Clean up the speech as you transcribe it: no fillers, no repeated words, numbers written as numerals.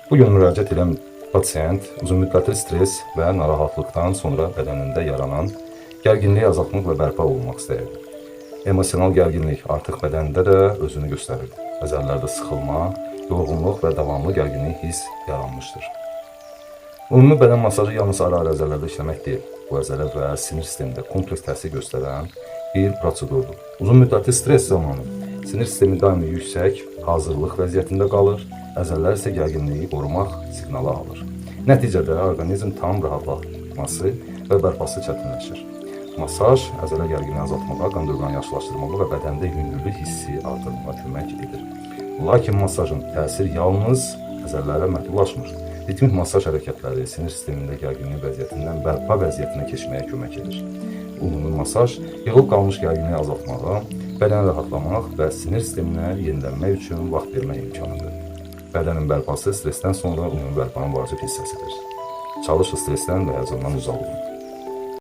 Bugün müraciət edən pasiyent uzunmüddətli stres və narahatlıqdan sonra bədənində yaranan gərginliyi azaltmaq və bərpa olunmaq istəyirdi. Emosional gərginlik artıq bədəndə də özünü göstərirdi. Əzələlərdə sıxılma, yorğunluq və davamlı gərginlik hiss yaranmışdır. Ümumi bədən masajı yalnız ara-ara əzələlərdə işləmək deyil. Bu əzələ və sinir sistemində kompleks təsir göstərən bir prosedurdur. Uzun müddətli stres zamanı sinir sistemi daimi yüksək hazırlıq vəziyyətində qalır, əzələlər isə gərginliyi qorumaq siqnalı alır. Nəticədə orqanizm tam rahatlaması və bərpası çətinləşir. Masaj əzələ gərginliyi azaltmağa, qan dövranı yaxşılaşdırmağa və bədəndə yüngüllük hissi artırmağa kömək edir. Lakin masajın təsiri yalnız əzələlərə məhdudlaşmır. Ritmik masaj hərəkətləri sinir sistemində gərginlik vəziyyətindən bərpa vəziyyətinə keçməyə kömək edir. Ümumi masaj yığılıb qalmış gərginliyi azaltmağa, bədəni rahatlamaq və sinir sisteminə yenilənmək üçün vaxt vermək imkanıdır. Bədənin bərpası stresdən sonra ümumi bərpanın vacib hissəsidir. Çalışın stresdən və həyəcandan uzaq olun.